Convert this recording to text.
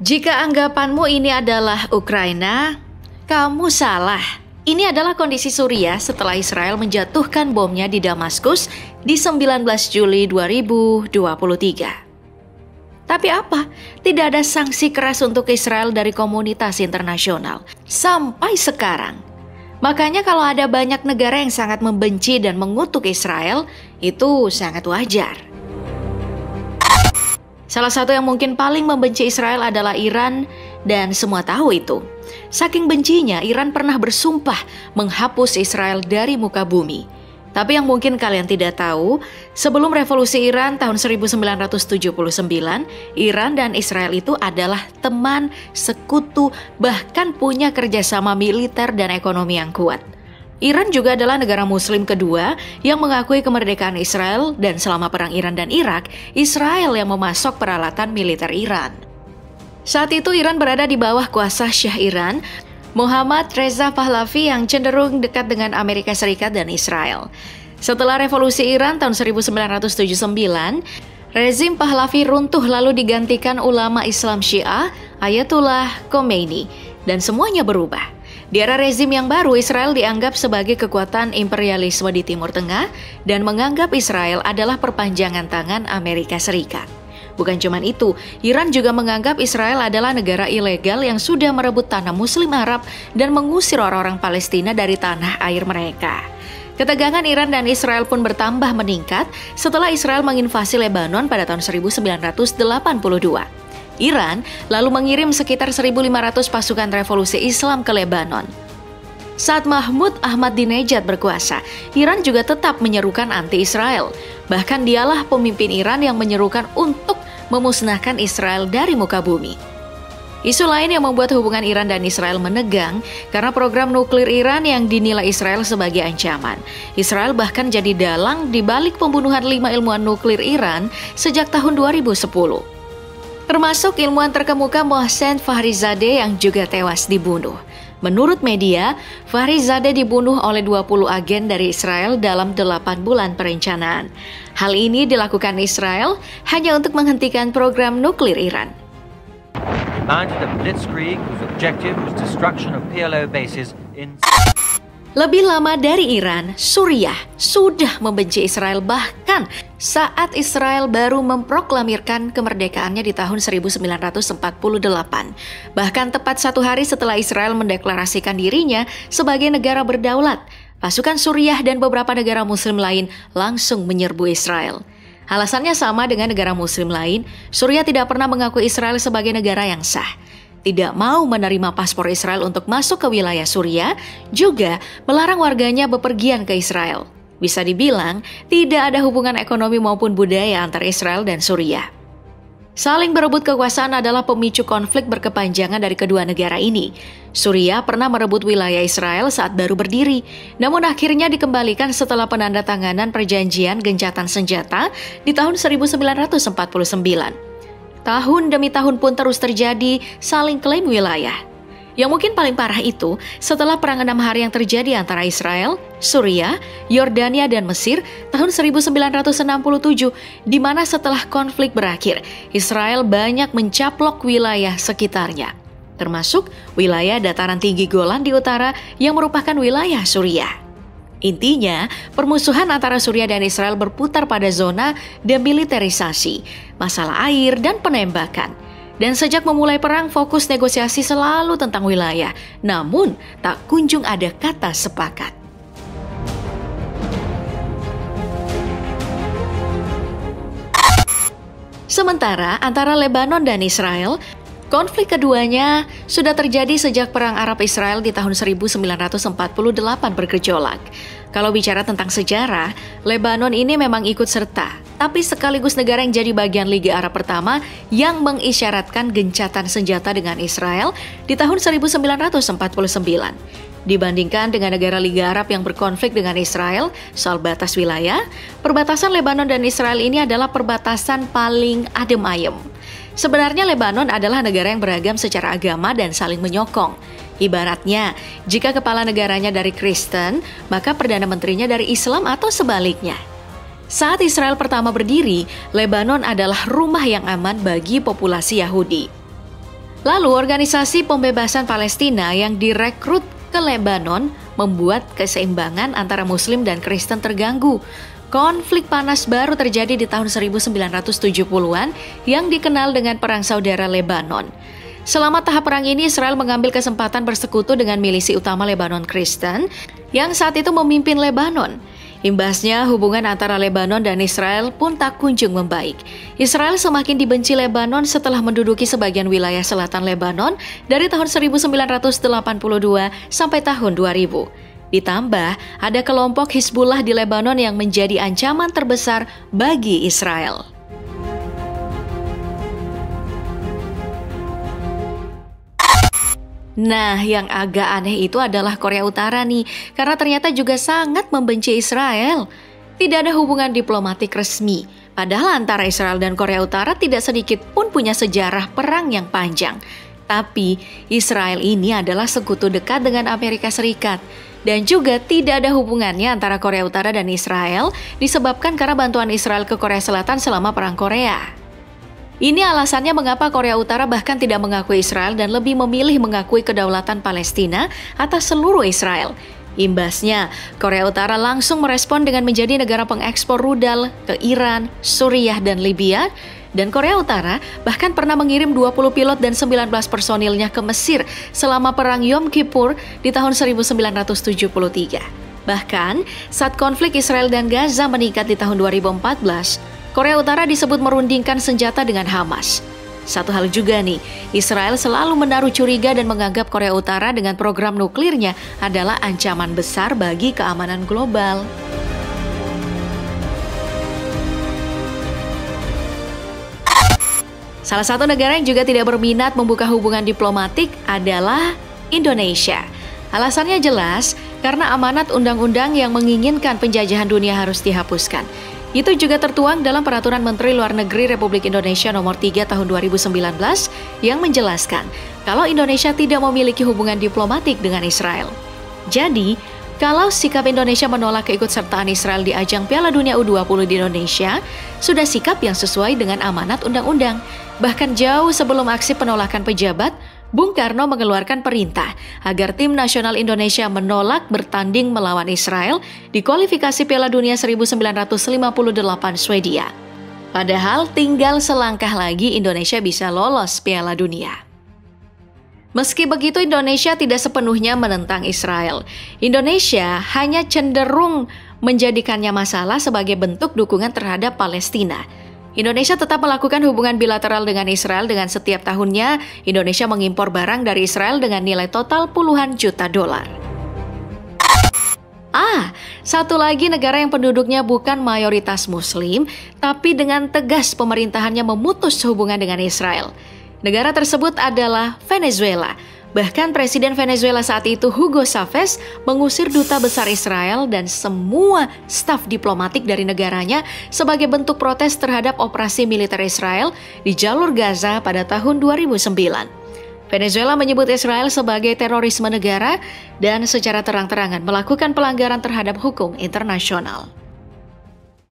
Jika anggapanmu ini adalah Ukraina, kamu salah. Ini adalah kondisi Suriah setelah Israel menjatuhkan bomnya di Damaskus di 19 Juli 2023. Tapi apa? Tidak ada sanksi keras untuk Israel dari komunitas internasional sampai sekarang. Makanya kalau ada banyak negara yang sangat membenci dan mengutuk Israel, itu sangat wajar. Salah satu yang mungkin paling membenci Israel adalah Iran, dan semua tahu itu. Saking bencinya, Iran pernah bersumpah menghapus Israel dari muka bumi. Tapi yang mungkin kalian tidak tahu, sebelum revolusi Iran tahun 1979, Iran dan Israel itu adalah teman, sekutu, bahkan punya kerjasama militer dan ekonomi yang kuat. Iran juga adalah negara muslim kedua yang mengakui kemerdekaan Israel, dan selama perang Iran dan Irak, Israel yang memasok peralatan militer Iran. Saat itu Iran berada di bawah kuasa Syah Iran, Mohammad Reza Pahlavi, yang cenderung dekat dengan Amerika Serikat dan Israel. Setelah revolusi Iran tahun 1979, rezim Pahlavi runtuh lalu digantikan ulama Islam Syiah, Ayatullah Khomeini, dan semuanya berubah. Di era rezim yang baru, Israel dianggap sebagai kekuatan imperialisme di Timur Tengah dan menganggap Israel adalah perpanjangan tangan Amerika Serikat. Bukan cuma itu, Iran juga menganggap Israel adalah negara ilegal yang sudah merebut tanah Muslim Arab dan mengusir orang-orang Palestina dari tanah air mereka. Ketegangan Iran dan Israel pun bertambah meningkat setelah Israel menginvasi Lebanon pada tahun 1982. Iran lalu mengirim sekitar 1.500 pasukan revolusi Islam ke Lebanon. Saat Mahmud Ahmadinejad berkuasa, Iran juga tetap menyerukan anti-Israel. Bahkan dialah pemimpin Iran yang menyerukan untuk memusnahkan Israel dari muka bumi. Isu lain yang membuat hubungan Iran dan Israel menegang karena program nuklir Iran yang dinilai Israel sebagai ancaman. Israel bahkan jadi dalang di balik pembunuhan 5 ilmuwan nuklir Iran sejak tahun 2010. Termasuk ilmuwan terkemuka Mohsen Fakhrizadeh yang juga tewas dibunuh. Menurut media, Fakhrizadeh dibunuh oleh 20 agen dari Israel dalam 8 bulan perencanaan. Hal ini dilakukan Israel hanya untuk menghentikan program nuklir Iran. Mounted a blitzkrieg whose objective was destruction of PLO bases in... Lebih lama dari Iran, Suriah sudah membenci Israel bahkan saat Israel baru memproklamirkan kemerdekaannya di tahun 1948. Bahkan tepat 1 hari setelah Israel mendeklarasikan dirinya sebagai negara berdaulat, pasukan Suriah dan beberapa negara muslim lain langsung menyerbu Israel. Alasannya sama dengan negara muslim lain, Suriah tidak pernah mengakui Israel sebagai negara yang sah. Tidak mau menerima paspor Israel untuk masuk ke wilayah Suriah, juga melarang warganya bepergian ke Israel. Bisa dibilang, tidak ada hubungan ekonomi maupun budaya antara Israel dan Suriah. Saling berebut kekuasaan adalah pemicu konflik berkepanjangan dari kedua negara ini. Suriah pernah merebut wilayah Israel saat baru berdiri, namun akhirnya dikembalikan setelah penandatanganan perjanjian gencatan senjata di tahun 1949. Tahun demi tahun pun terus terjadi saling klaim wilayah. Yang mungkin paling parah itu setelah perang 6 hari yang terjadi antara Israel, Suriah, Yordania, dan Mesir tahun 1967, di mana setelah konflik berakhir, Israel banyak mencaplok wilayah sekitarnya, termasuk wilayah dataran tinggi Golan di utara yang merupakan wilayah Suriah. Intinya, permusuhan antara Suriah dan Israel berputar pada zona demilitarisasi, masalah air, dan penembakan. Dan sejak memulai perang, fokus negosiasi selalu tentang wilayah, namun tak kunjung ada kata sepakat. Sementara antara Lebanon dan Israel, konflik keduanya sudah terjadi sejak Perang Arab-Israel di tahun 1948 bergejolak. Kalau bicara tentang sejarah, Lebanon ini memang ikut serta, tapi sekaligus negara yang jadi bagian Liga Arab pertama yang mengisyaratkan gencatan senjata dengan Israel di tahun 1949. Dibandingkan dengan negara Liga Arab yang berkonflik dengan Israel soal batas wilayah, perbatasan Lebanon dan Israel ini adalah perbatasan paling adem ayem. Sebenarnya Lebanon adalah negara yang beragam secara agama dan saling menyokong. Ibaratnya, jika kepala negaranya dari Kristen, maka Perdana Menterinya dari Islam atau sebaliknya. Saat Israel pertama berdiri, Lebanon adalah rumah yang aman bagi populasi Yahudi. Lalu organisasi pembebasan Palestina yang direkrut ke Lebanon membuat keseimbangan antara Muslim dan Kristen terganggu. Konflik panas baru terjadi di tahun 1970-an yang dikenal dengan Perang Saudara Lebanon. Selama tahap perang ini, Israel mengambil kesempatan bersekutu dengan milisi utama Lebanon Kristen yang saat itu memimpin Lebanon. Imbasnya, hubungan antara Lebanon dan Israel pun tak kunjung membaik. Israel semakin dibenci Lebanon setelah menduduki sebagian wilayah selatan Lebanon dari tahun 1982 sampai tahun 2000. Ditambah, ada kelompok Hizbullah di Lebanon yang menjadi ancaman terbesar bagi Israel. Nah, yang agak aneh itu adalah Korea Utara nih, karena ternyata juga sangat membenci Israel. Tidak ada hubungan diplomatik resmi, padahal antara Israel dan Korea Utara tidak sedikit pun punya sejarah perang yang panjang. Tapi, Israel ini adalah sekutu dekat dengan Amerika Serikat. Dan juga tidak ada hubungannya antara Korea Utara dan Israel disebabkan karena bantuan Israel ke Korea Selatan selama Perang Korea. Ini alasannya mengapa Korea Utara bahkan tidak mengakui Israel dan lebih memilih mengakui kedaulatan Palestina atas seluruh Israel. Imbasnya, Korea Utara langsung merespon dengan menjadi negara pengekspor rudal ke Iran, Suriah, dan Libya. Dan Korea Utara bahkan pernah mengirim 20 pilot dan 19 personilnya ke Mesir selama Perang Yom Kippur di tahun 1973. Bahkan, saat konflik Israel dan Gaza meningkat di tahun 2014, Korea Utara disebut merundingkan senjata dengan Hamas. Satu hal juga nih, Israel selalu menaruh curiga dan menganggap Korea Utara dengan program nuklirnya adalah ancaman besar bagi keamanan global. Salah satu negara yang juga tidak berminat membuka hubungan diplomatik adalah Indonesia. Alasannya jelas, karena amanat undang-undang yang menginginkan penjajahan dunia harus dihapuskan. Itu juga tertuang dalam Peraturan Menteri Luar Negeri Republik Indonesia Nomor 3 Tahun 2019 yang menjelaskan kalau Indonesia tidak memiliki hubungan diplomatik dengan Israel. Jadi, kalau sikap Indonesia menolak keikutsertaan Israel di ajang Piala Dunia U20 di Indonesia, sudah sikap yang sesuai dengan amanat undang-undang. Bahkan jauh sebelum aksi penolakan pejabat, Bung Karno mengeluarkan perintah agar tim nasional Indonesia menolak bertanding melawan Israel di kualifikasi Piala Dunia 1958 Swedia. Padahal tinggal selangkah lagi Indonesia bisa lolos Piala Dunia. Meski begitu, Indonesia tidak sepenuhnya menentang Israel. Indonesia hanya cenderung menjadikannya masalah sebagai bentuk dukungan terhadap Palestina. Indonesia tetap melakukan hubungan bilateral dengan Israel dengan setiap tahunnya Indonesia mengimpor barang dari Israel dengan nilai total puluhan juta dolar. Satu lagi negara yang penduduknya bukan mayoritas Muslim, tapi dengan tegas pemerintahannya memutus hubungan dengan Israel. Negara tersebut adalah Venezuela. Bahkan Presiden Venezuela saat itu Hugo Chavez mengusir duta besar Israel dan semua staf diplomatik dari negaranya sebagai bentuk protes terhadap operasi militer Israel di jalur Gaza pada tahun 2009. Venezuela menyebut Israel sebagai terorisme negara dan secara terang-terangan melakukan pelanggaran terhadap hukum internasional.